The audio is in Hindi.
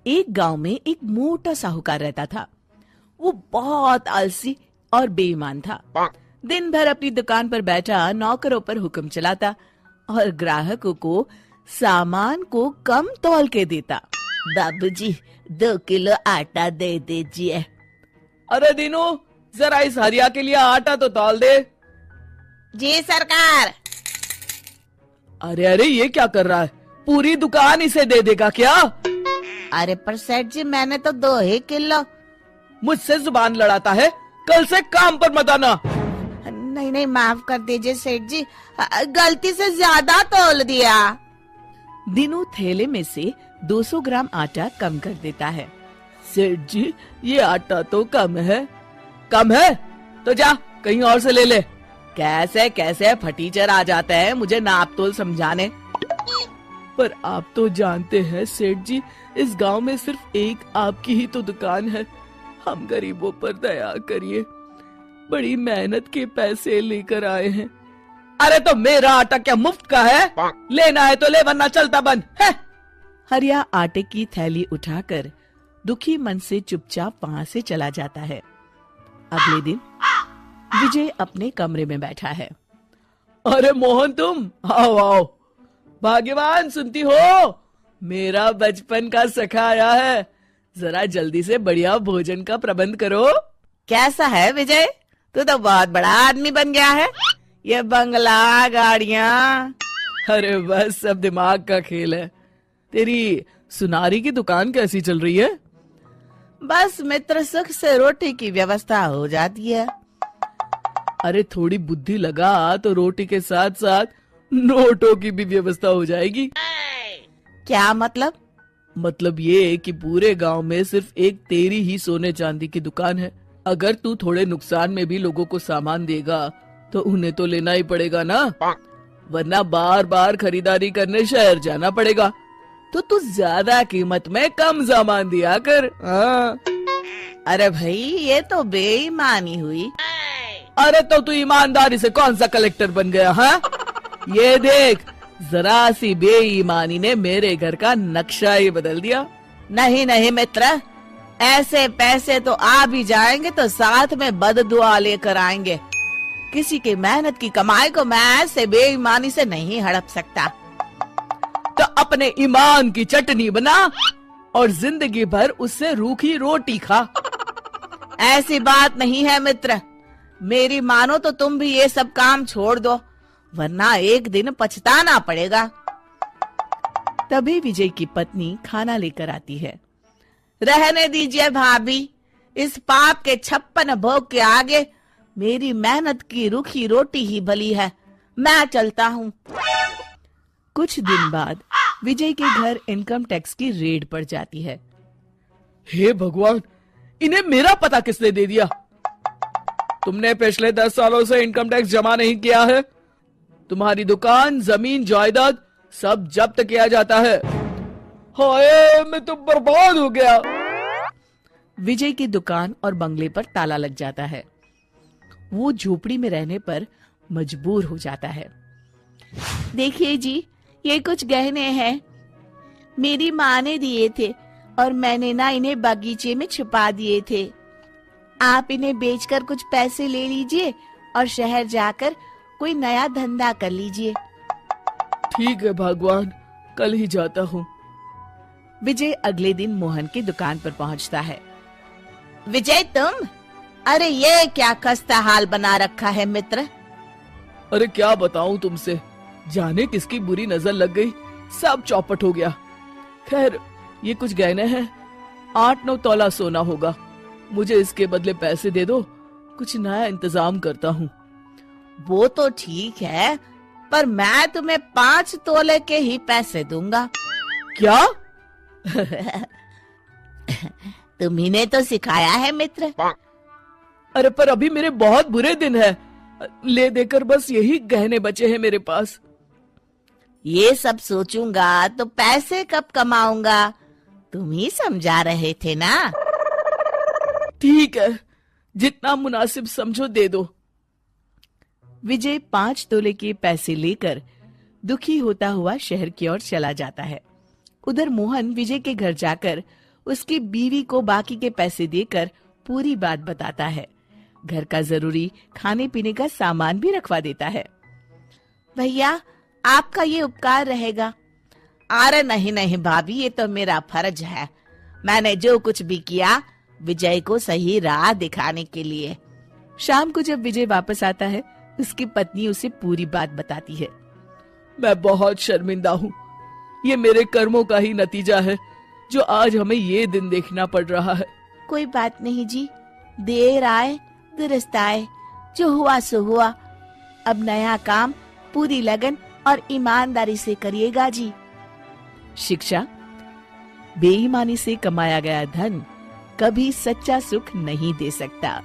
एक गांव में एक मोटा साहूकार रहता था। वो बहुत आलसी और बेईमान था। दिन भर अपनी दुकान पर बैठा नौकरों पर हुक्म चलाता और ग्राहकों को सामान को कम तौल के देता। बाबूजी 2 किलो आटा दे दीजिए। अरे दीनू, जरा इस हरिया के लिए आटा तो तौल दे। जी सरकार। अरे अरे, ये क्या कर रहा है? पूरी दुकान इसे दे देगा क्या? अरे पर सेठ जी, मैंने तो 2 ही किलो। मुझसे जुबान लड़ाता है, कल से काम पर मत आना। नहीं नहीं, माफ कर दीजिए सेठ जी, गलती से ज्यादा तोल दिया। दीनू थैले में से 200 ग्राम आटा कम कर देता है। सेठ जी, ये आटा तो कम है। कम है तो जा कहीं और से ले ले। कैसे कैसे फटीचर आ जाते हैं मुझे नाप तोल समझाने। पर आप तो जानते हैं सेठ जी, इस गांव में सिर्फ एक आपकी ही तो दुकान है। हम गरीबों पर दया करिए, बड़ी मेहनत के पैसे लेकर आए हैं। अरे तो मेरा आटा क्या मुफ्त का है? लेना है तो ले, वरना चलता बंद है। हरिया आटे की थैली उठाकर दुखी मन से चुपचाप वहां से चला जाता है। अगले दिन विजय अपने कमरे में बैठा है। अरे मोहन, तुम आओ आओ। भाग्यवान, सुनती हो? मेरा बचपन का सखा आया है। जरा जल्दी से बढ़िया भोजन का प्रबंध करो। कैसा है विजय, तू तो बहुत बड़ा आदमी बन गया है। ये बंगला, गाड़ियाँ। अरे बस सब दिमाग का खेल है। तेरी सुनारी की दुकान कैसी चल रही है? बस मित्र, सुख से रोटी की व्यवस्था हो जाती है। अरे थोड़ी बुद्धि लगा तो रोटी के साथ साथ नोटों की भी व्यवस्था हो जाएगी। क्या मतलब? मतलब ये कि पूरे गांव में सिर्फ एक तेरी ही सोने चांदी की दुकान है। अगर तू थोड़े नुकसान में भी लोगों को सामान देगा तो उन्हें तो लेना ही पड़ेगा ना, वरना बार बार खरीदारी करने शहर जाना पड़ेगा। तो तू ज्यादा कीमत में कम सामान दिया कर। अरे भाई, ये तो बेईमानी हुई। अरे तो तू ईमानदारी से कौन सा कलेक्टर बन गया? हाँ, ये देख, जरा सी बेईमानी ने मेरे घर का नक्शा ही बदल दिया। नहीं नहीं मित्र, ऐसे पैसे तो आ भी जाएंगे तो साथ में बददुआ लेकर आएंगे। किसी की मेहनत की कमाई को मैं ऐसे बेईमानी से नहीं हड़प सकता। तो अपने ईमान की चटनी बना और जिंदगी भर उससे रूखी रोटी खा। ऐसी बात नहीं है मित्र, मेरी मानो तो तुम भी ये सब काम छोड़ दो, वरना एक दिन पछताना पड़ेगा। तभी विजय की पत्नी खाना लेकर आती है। रहने दीजिए भाभी, इस पाप के 56 भोग के आगे मेरी मेहनत की रूखी रोटी ही भली है। मैं चलता हूँ। कुछ दिन बाद विजय के घर इनकम टैक्स की रेड पड़ जाती है। हे भगवान, इन्हें मेरा पता किसने दे दिया? तुमने पिछले 10 सालों से इनकम टैक्स जमा नहीं किया है। तुम्हारी दुकान, जमीन, जायदाद सब जब्त किया जाता है। हाय, मैं तो बर्बाद हो गया। विजय की दुकान और बंगले पर ताला लग जाता है। वो झोपड़ी में रहने पर मजबूर हो जाता है। देखिए जी, ये कुछ गहने हैं, मेरी माँ ने दिए थे और मैंने ना इन्हें बगीचे में छुपा दिए थे। आप इन्हें बेचकर कुछ पैसे ले लीजिए और शहर जाकर कोई नया धंधा कर लीजिए। ठीक है भगवान, कल ही जाता हूँ। विजय अगले दिन मोहन की दुकान पर पहुँचता है। विजय तुम? अरे ये क्या खस्ता हाल बना रखा है मित्र। अरे क्या बताऊं तुमसे, जाने किसकी बुरी नजर लग गई, सब चौपट हो गया। खैर, ये कुछ गहने हैं, 8-9 तोला सोना होगा। मुझे इसके बदले पैसे दे दो, कुछ नया इंतजाम करता हूँ। वो तो ठीक है, पर मैं तुम्हें 5 तोले के ही पैसे दूंगा। क्या? तुम्ही ने तो सिखाया है मित्र। अरे पर अभी मेरे बहुत बुरे दिन है, ले देकर बस यही गहने बचे हैं मेरे पास। ये सब सोचूंगा तो पैसे कब कमाऊंगा, तुम ही समझा रहे थे ना। ठीक है, जितना मुनासिब समझो दे दो। विजय 5 तोले के पैसे लेकर दुखी होता हुआ शहर की ओर चला जाता है। उधर मोहन विजय के घर जाकर उसकी बीवी को बाकी के पैसे देकर पूरी बात बताता है। घर का जरूरी खाने पीने का सामान भी रखवा देता है। भैया, आपका ये उपकार रहेगा। अरे नहीं नहीं भाभी, ये तो मेरा फर्ज है। मैंने जो कुछ भी किया विजय को सही राह दिखाने के लिए। शाम को जब विजय वापस आता है, उसकी पत्नी उसे पूरी बात बताती है। मैं बहुत शर्मिंदा हूँ। ये मेरे कर्मों का ही नतीजा है जो आज हमें ये दिन देखना पड़ रहा है। कोई बात नहीं जी, देर आए दुरुस्त आए, जो हुआ सो हुआ। अब नया काम पूरी लगन और ईमानदारी से करिएगा जी। शिक्षा: बेईमानी से कमाया गया धन कभी सच्चा सुख नहीं दे सकता।